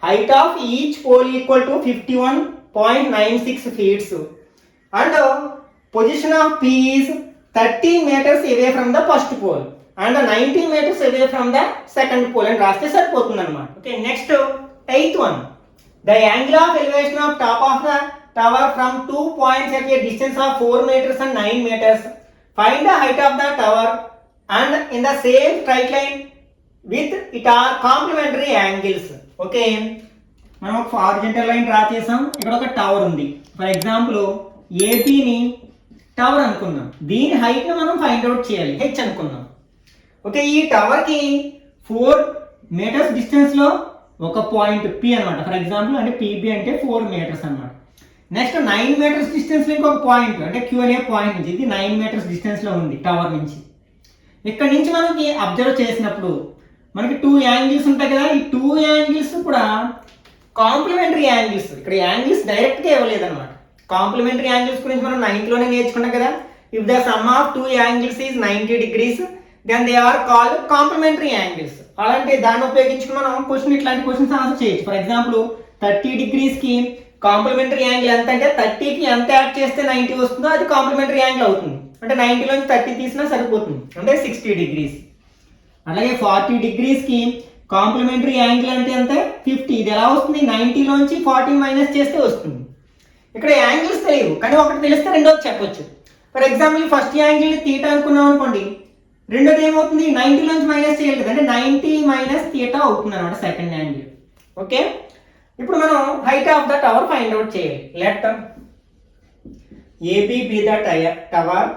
height of each pole equal to 51.96 feets and position of P is 30 meters away from the first pole and 90 meters away from the second pole అని రాస్తే సరిపోతుంది అనమాట. Okay, next 8th one, the angle of elevation of top of the tower from 2 points at a distance of 4 meters and 9 meters. Find the height of the tower and in the same straight line with it are complementary angles. Okay, మనం ఒక horizontal line draw చేసాం, ఇక్కడ ఒక tower ఉంది. For example ఏపీని tower అనుకుందాం, దీని హైట్ని మనం ఫైండ్ అవుట్ చేయాలి, హెచ్ అనుకుందాం. ఓకే, ఈ టవర్కి 4 meters డిస్టెన్స్లో ఒక పాయింట్ పి అనమాట, ఫర్ ఎగ్జాంపుల్ అంటే పీబీ అంటే 4 meters అనమాట. నెక్స్ట్ 9 meters డిస్టెన్స్లో ఇంకొక పాయింట్ అంటే క్యూ అనే పాయింట్ నుంచి, ఇది 9 meters డిస్టెన్స్లో ఉంది టవర్ నుంచి. ఇక్కడ నుంచి మనకి అబ్జర్వ్ చేసినప్పుడు మనకి 2 యాంగిల్స్ ఉంటాయి కదా, ఈ 2 యాంగిల్స్ కూడా కాంప్లిమెంటరీ యాంగిల్స్. ఇక్కడ యాంగిల్స్ డైరెక్ట్గా ఇవ్వలేదు అనమాట. కాంప్లిమెంటరీ యాంగిల్స్ గురించి మనం 9th నేర్చుకున్నాం కదా, if the sum of 2 angles is 90 degrees then they are called complementary angles. అలాంటి దాన్ని ఉపయోగించుకుని మనం ఇట్లాంటి క్వశ్చన్స్ ఆన్సర్ చేయొచ్చు. ఫర్ ఎగ్జాంపుల్ 30 degrees కి కాంప్లిమెంటరీ యాంగిల్ ఎంత అంటే 30కి ఎంత యాడ్ చేస్తే 90 వస్తుందో అది కాంప్లిమెంటరీ యాంగిల్ అవుతుంది. అంటే 90లోంచి 30 తీసినా సరిపోతుంది, అంటే 60 degrees. అలాగే 40 degrees కి కాంప్లిమెంటరీ యాంగిల్ అంటే ఎంత 50, ఇది ఎలా వస్తుంది 90లోంచి 40 మైనస్ చేస్తే వస్తుంది. ఇక్కడ యాంగిల్స్ తెలియవు కానీ ఒకటి తెలిస్తే రెండోది చెప్పొచ్చు. For example first angle theta అనుకున్నాం అనుకోండి, రెండోది ఏమవుతుంది 90లోంచి మైనస్ చేయాలి కదా, అంటే 90 - తీటా అవుతుంది అనమాట సెకండ్ యాంగిల్. ఓకే, ఇప్పుడు మనం height of the tower find out చేయాలి. Let AB be the tower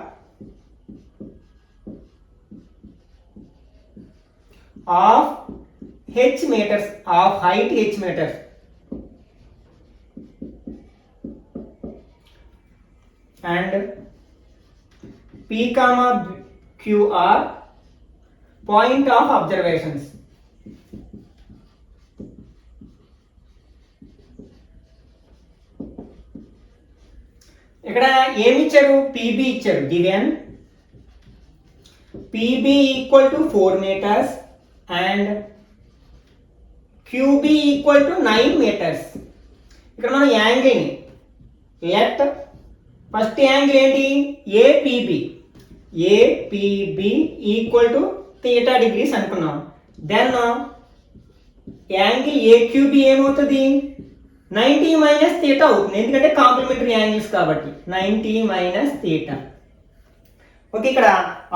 of h meters, of height h meters and P, Q are point of observations. ఇక్కడ ఏమి ఇచ్చారు, PB ఇచ్చారు, given PB equal to 4 meters and QB equal to 9 meters. ఇక్కడ మనం యాంగిల్ని let first angle ఏంటి APB equal to theta degrees అనుకున్నాం. Then angle AQB ఏమవుతుంది 90 minus theta అవుతుంది, ఎందుకంటే కాంప్లిమెంటరీ యాంగిల్స్ కాబట్టి 90 మైనస్ థీటా. ఓకే, ఇక్కడ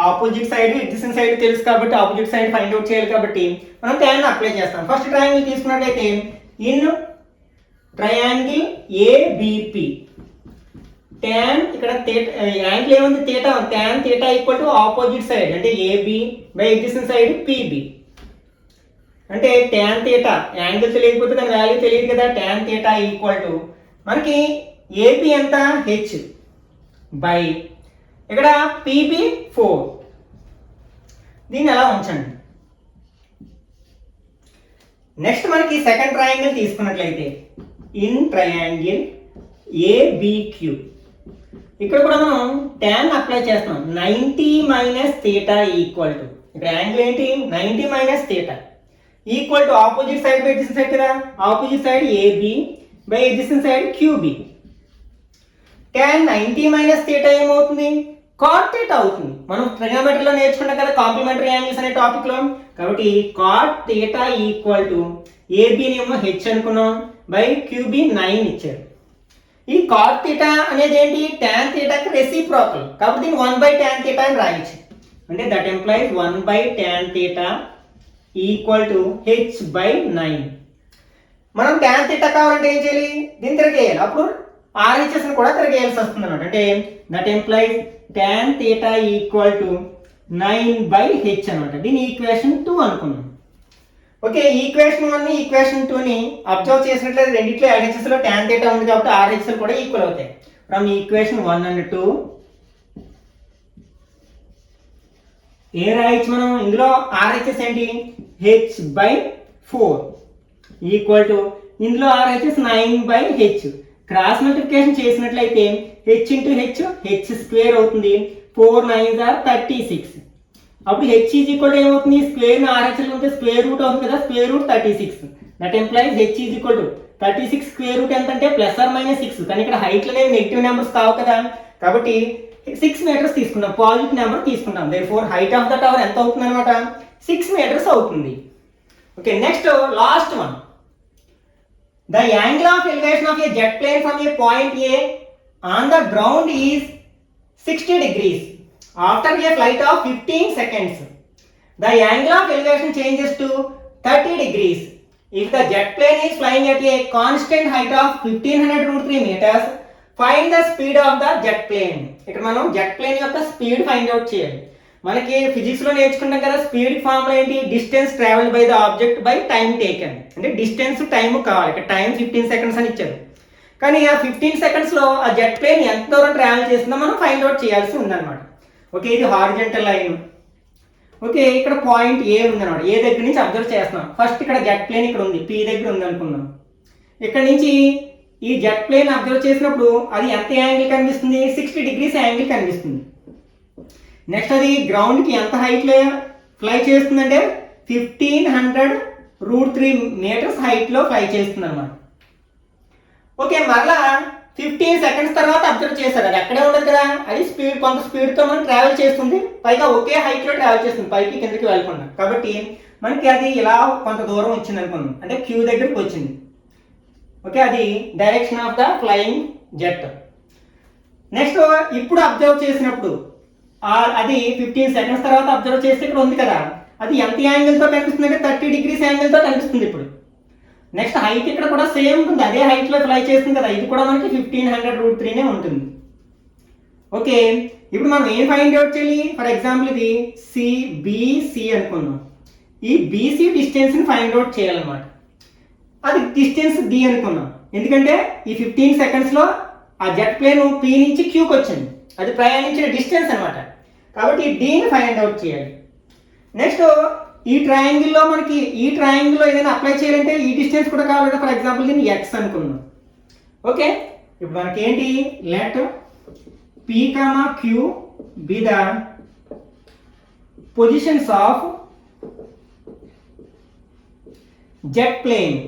ఆపోజిట్ సైడ్ ఎడ్జసెంట్ సైడ్ తెలుసు కాబట్టి ఆపోజిట్ సైడ్ ఫైండ్ అవుట్ చేయాలి కాబట్టి మనం ట్యాన్ అప్లై చేస్తాం. ఫస్ట్ ట్రయాంగిల్ తీసుకున్నట్లయితే ఇన్ ట్రయాంగిల్ ఏబిపి ట్యాన్, ఇక్కడ యాంగిల్ ఏముంది theta, tan theta equal to opposite side అంటే AB by adjacent side PB. అంటే ట్యాన్ థీటా యాంగిల్ తెలియకపోతే దాని వాల్యూ తెలియదు కదా, ట్యాన్ థీటా ఈక్వల్ టు మనకి ఏపీ ఎంత హెచ్ బై ఇక్కడ పిబి 4. దీన్ని ఎలా ఉంచండి. నెక్స్ట్ మనకి సెకండ్ ట్రయాంగిల్ తీసుకున్నట్లయితే ఇన్ ట్రయాంగిల్ ఏబిక్యూ ఇక్కడ కూడా మనం ట్యాన్ అప్లై చేస్తాం. 90 మైనస్ థీటా ఈక్వల్ టు ఇక్కడ యాంగిల్ ఏంటి 90 minus theta equal to opposite side by adjacent side కదా, opposite side AB by adjacent side QB. tan 90 minus theta ఏమవుతుంది cot theta అవుతుంది. మనం ట్రిగోనోమెట్రీలో నేర్చుకున్నాం కదా కాంప్లిమెంటరీ యాంగిల్స్ అనే టాపిక్ లో, కాబట్టి cot theta equal to AB నేమో హెచ్ అనుకున్నాం బై క్యూబి 9 ఇచ్చారు. ఈ cot థీటా అనేది ఏంటి tan థీటాకి రెసిప్రోకల్ కాబట్టి దీన్ని 1/tan థీటా అని రాయొచ్చు. అంటే that employees 1/tan theta equal to h/9. మనం tan థీటా కావాలంటే ఏం చేయాలి, దీన్ని తిరగేయాలి, అప్పుడు RHS ని కూడా తిరగేయాల్సి వస్తుంది అనమాట. అంటే that employees tan theta equal to 9/h అనమాట. దీని ఈక్వేషన్ 2 అనుకున్నాం. ఓకే, ఈక్వేషన్ 1 ఈక్వేషన్ 2ని అబ్జర్వ్ చేసినట్లయితే రెండిట్లో LHS లో tan థీటా ఉంది కాబట్టి RHS కూడా ఈక్వల్ అవుతాయి. ఫ్రమ్ ఈక్వేషన్ 1 and 2 ఏ రాయొచ్చు మనం, ఇందులో RHS ఏంటి h/4 ఈక్వల్ టు ఇందులో RHS 9/h. క్రాస్ మల్టిప్లికేషన్ చేసినట్లయితే హెచ్ ఇంటూ హెచ్ స్క్వేర్ అవుతుంది. 4 9s are 36. అప్పుడు హెచ్ ఈజ్ ఈక్వల్ ఏమవుతుంది, స్క్వేర్ ఆర్హెచ్ఎల్ ఉంటే స్క్వేర్ రూట్ అవుతుంది కదా, square root 36. That employees H is equal to 36 square root ఎంత అంటే +or-6. కానీ ఇక్కడ హైట్లు అనేవి నెగిటివ్ నెంబర్స్ కావు కదా, కాబట్టి 6 మీటర్స్ తీసుకున్నాం, పాజిటివ్ నెంబర్ తీసుకున్నాం. Therefore height of the tower ఎంత అవుతుంది అనమాట, 6 మీటర్స్ అవుతుంది. Okay, next last one. The angle of elevation of a jet plane from a point A on the ground is 60 degrees after a flight of 15 seconds. The angle of elevation changes to 30 degrees if the jet plane is flying at a constant height of 1500√3 meters. Find the speed of the jet plane. ఇక్కడ మనం jet plane యొక్క speed find out చేయాలి. మనకి physics లో నేర్చుకుంటాం కదా, speed formula ఏంటి, distance travel by the object by time taken. అంటే డిస్టెన్స్ టైం కావాలి, ఇక్కడ టైం 15 seconds అని ఇచ్చారు. కానీ ఆ 15 seconds లో ఆ జెట్ ప్లేన్ ఎంత దూరం ట్రావెల్ చేస్తుందో మనం ఫైండ్ అవుట్ చేయాల్సి ఉందన్నమాట. ఓకే, ఇది హారిజంటల్ లైన్. ఓకే, ఇక్కడ పాయింట్ ఏ ఉందన్నమాట, ఏ దగ్గర నుంచి అబ్జర్వ్ చేస్తున్నాం. ఫస్ట్ ఇక్కడ జెట్ ప్లేన్ ఇక్కడ ఉంది, పి దగ్గర ఉంది అనుకుందాం. ఇక్కడ నుంచి ఈ జెట్ ప్లేన్ అబ్జర్వ్ చేసినప్పుడు అది ఎంత యాంగిల్ కనిపిస్తుంది, 60 degrees యాంగిల్ కనిపిస్తుంది. నెక్స్ట్ అది గ్రౌండ్కి ఎంత హైట్లో ఫ్లై చేస్తుందంటే 1500√3 meters హైట్లో ఫ్లై చేస్తుంది అనమాట. ఓకే, మరలా 15 seconds తర్వాత అబ్జర్వ్ చేశారు, అది అక్కడే ఉండదు కదా, అది స్పీడ్ కొంత స్పీడ్తో మనం ట్రావెల్ చేస్తుంది, పైగా ఒకే హైట్లో ట్రావెల్ చేస్తుంది, పైకి కిందకి వెళ్ళకుండా. కాబట్టి మనకి అది ఇలా కొంత దూరం వచ్చింది అనుకుందాం, అంటే క్యూ దగ్గరికి వచ్చింది. ఓకే, అది direction of the flying jet. Next ఇప్పుడు అబ్జర్వ్ చేసినప్పుడు అది 15 seconds తర్వాత అబ్జర్వ్ చేస్తే ఇక్కడ ఉంది కదా, అది ఎంత యాంగిల్తో కనిపిస్తుంది అంటే 30 degrees యాంగిల్తో కనిపిస్తుంది. ఇప్పుడు నెక్స్ట్ హైట్ ఇక్కడ కూడా సేమ్ ఉంటుంది, అదే హైట్లో ఫ్లై చేస్తుంది కదా, ఇది కూడా మనకి 1500√3 ఉంటుంది. ఓకే, ఇప్పుడు మనం ఏం ఫైండ్ అవుట్ చేయాలి, ఫర్ ఎగ్జాంపుల్ ఇది సిబిసి అనుకుందాం. ఈ బీసీ డిస్టెన్స్ని ఫైండ్ అవుట్ చేయాలన్నమాట. అది డిస్టెన్స్ డి అనుకున్నాం, ఎందుకంటే ఈ 15 secondsలో ఆ జెట్ ప్లేన్ పి నుంచి క్యూకి వచ్చింది, అది ప్రయాణించిన డిస్టెన్స్ అనమాట. కాబట్టి డీని ఫైండ్ అవుట్ చేయాలి. నెక్స్ట్ ఈ ట్రయాంగిల్లో మనకి ఈ ట్రయాంగిల్లో ఏదైనా అప్లై చేయాలంటే ఈ డిస్టెన్స్ కూడా కావాలి కదా, ఫర్ ఎగ్జాంపుల్ దీన్ని ఎక్స్ అనుకుందాం. ఓకే, ఇప్పుడు మనకి ఏంటి, let P comma Q be the positions of jet plane.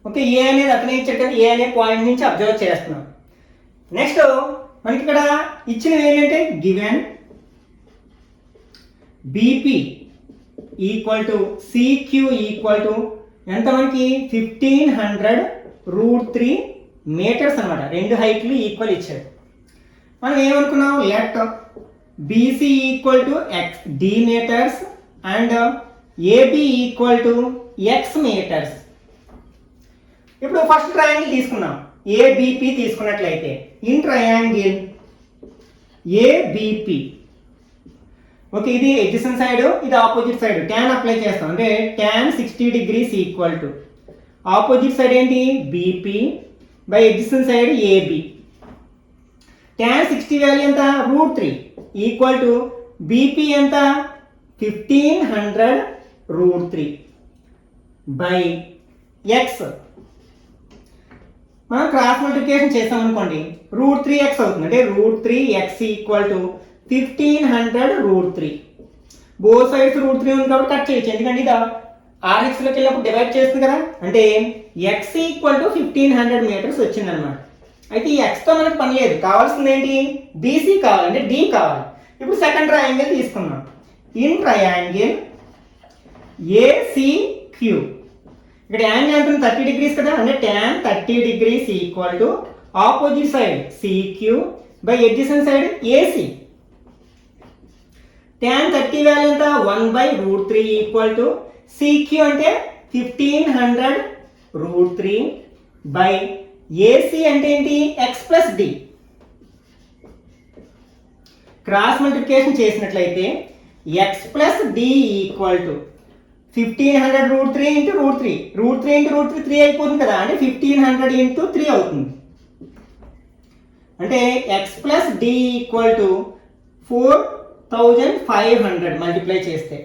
Okay, A అనేది అతనే ఇచ్చేట ఏ అనే పాయింట్ నుంచి అబ్జర్వ్ చేస్తున్నాం. నెక్స్ట్ మనకి ఇక్కడ ఇచ్చినవి ఏంటంటే given BP equal to CQ equal to ఎంత మనకి 1500√3 meters అనమాట. రెండు హైట్లు ఈక్వల్ ఇచ్చారు. మనం ఏమనుకున్నాం, let BC equal to x D meters and AB equal to x meters. ఇప్పుడు ఫస్ట్ ట్రయాంగిల్ తీసుకున్నాం, ఏబిపి తీసుకున్నట్లయితే ఇన్ ట్రయాంగిల్ ఏబిపి. ఓకే, ఇది ఎడ్జసెంట్ సైడ్, ఇది ఆపోజిట్ సైడ్. ట్యాన్ అప్లై చేస్తాం, అంటే tan 60 degrees equal to opposite side ఏంటి BP by adjacent side AB. Tan 60 value ఎంత, √3 equal to BP ఎంత 1500√3 బై ఎక్స్. మనం క్రాస్ మల్టిప్లికేషన్ చేసాం అనుకోండి, √3x అవుతుంది, అంటే √3x equal to 1500√3. Both sides √3 ఉంది కాబట్టి కట్ చేయొచ్చు, ఎందుకంటే ఇది RXలోకి వెళ్ళినప్పుడు డివైడ్ చేస్తుంది కదా, అంటే x ఈక్వల్ టు 1500 meters వచ్చింది అనమాట. అయితే ఈ ఎక్స్తో మనకు పని లేదు, కావాల్సింది ఏంటి, బీసీ కావాలి, అంటే డి కావాలి. ఇప్పుడు సెకండ్ ట్రయాంగిల్ తీసుకున్నాం, ఇన్ ట్రయాంగిల్ ఏసీక్యూ. ఇక్కడ యాంగిల్ ఎంత 30 degrees కదా, అంటే tan 30 degrees equal to opposite side CQ by adjacent side AC. tan 30 value ఎంత 1/√3 ఈక్వల్ టు సిక్యూ అంటే 1500√3 బై ఏసీ అంటే ఏంటి x plus D. Cross multiplication చేసినట్లయితే x plus D equal to 1500√3 into √3, √3 into √3 3 అయిపోతుంది కదా, అంటే 1500 ఇంటూ 3 అవుతుంది. అంటే X plus D equal to 4500 multiply చేస్తే.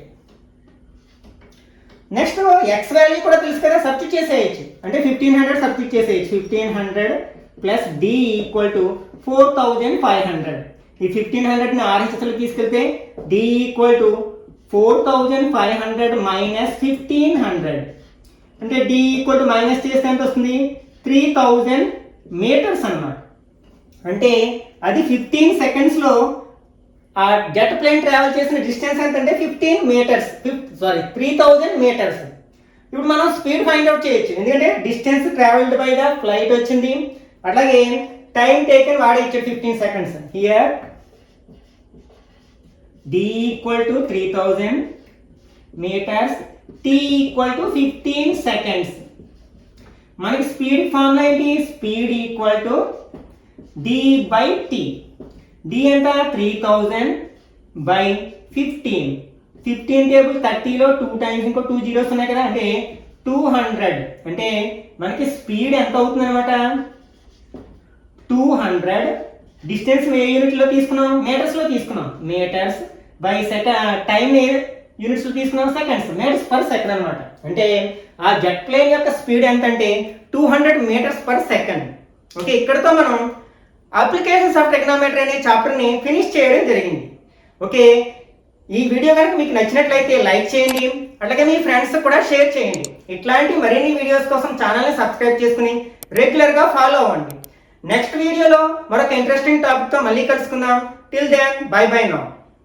నెక్స్ట్ ఎక్స్ వాల్యూ కూడా తెలుసు కదా, సబ్స్టిట్యూట్ చేసేయచ్చు. అంటే 1500 సబ్స్టిట్యూట్ చేసేయచ్చు. 1500 ప్లస్ డి ఈక్వల్ టు 4500. ఈ 1500ని RHSలో తీసుకెళ్తే డి ఈక్వల్ టు 4500 మైనస్ 1500. అంటే డి ఈక్వల్ టు మైనస్ చేస్తే ఎంత వస్తుంది? 3000 మీటర్స్ అన్నమాట. అంటే అది 15 సెకండ్స్లో ఆ జెట్ ప్లేన్ ట్రావెల్ చేసిన డిస్టెన్స్ ఎంత అంటే 15 మీటర్స్, 3000 మీటర్స్. ఇప్పుడు మనం స్పీడ్ ఫైండ్ అవుట్ చేయొచ్చు, ఎందుకంటే distance travelled by the flight వచ్చింది, అట్లాగే టైం టేకెన్ వాడే ఇచ్చాడు 15 seconds. Here D equal to 3000 meters, T equal to 15 seconds. మనకి స్పీడ్ ఫార్ములా ఏంటి? Speed equal to D by T. D ఎంత? 3000 బై 15. 15 టేబుల్ 30లో 2 టైమ్స్ ఇంకో 2 జీరోస్ ఉన్నాయి కదా, అంటే 200. అంటే మనకి స్పీడ్ ఎంత అవుతుంది అనమాట? 200. డిస్టెన్స్ ఏ యూనిట్లో తీసుకున్నాం? మీటర్స్లో తీసుకున్నాం. మీటర్స్ బై టైం యూనిట్స్లో తీసుకున్నాం సెకండ్స్, మీటర్స్ పర్ సెకండ్ అనమాట. అంటే ఆ జెట్ ప్లేన్ యొక్క స్పీడ్ ఎంత అంటే 200 మీటర్స్ పర్ సెకండ్. ఓకే, ఇక్కడతో మనం అప్లికేషన్స్ ఆఫ్ ట్రిగ్నోమెట్రీ అనే చాప్టర్ని ఫినిష్ చేయడం జరిగింది. ఓకే, ఈ వీడియో కనుక మీకు నచ్చినట్లయితే లైక్ చేయండి, అట్లాగే మీ ఫ్రెండ్స్ కూడా షేర్ చేయండి. ఇట్లాంటి మరిన్ని వీడియోస్ కోసం ఛానల్ని సబ్స్క్రైబ్ చేసుకుని రెగ్యులర్గా ఫాలో అవ్వండి. నెక్స్ట్ వీడియోలో మరొక ఇంట్రెస్టింగ్ టాపిక్తో మళ్ళీ కలుసుకుందాం. Till then bye bye now.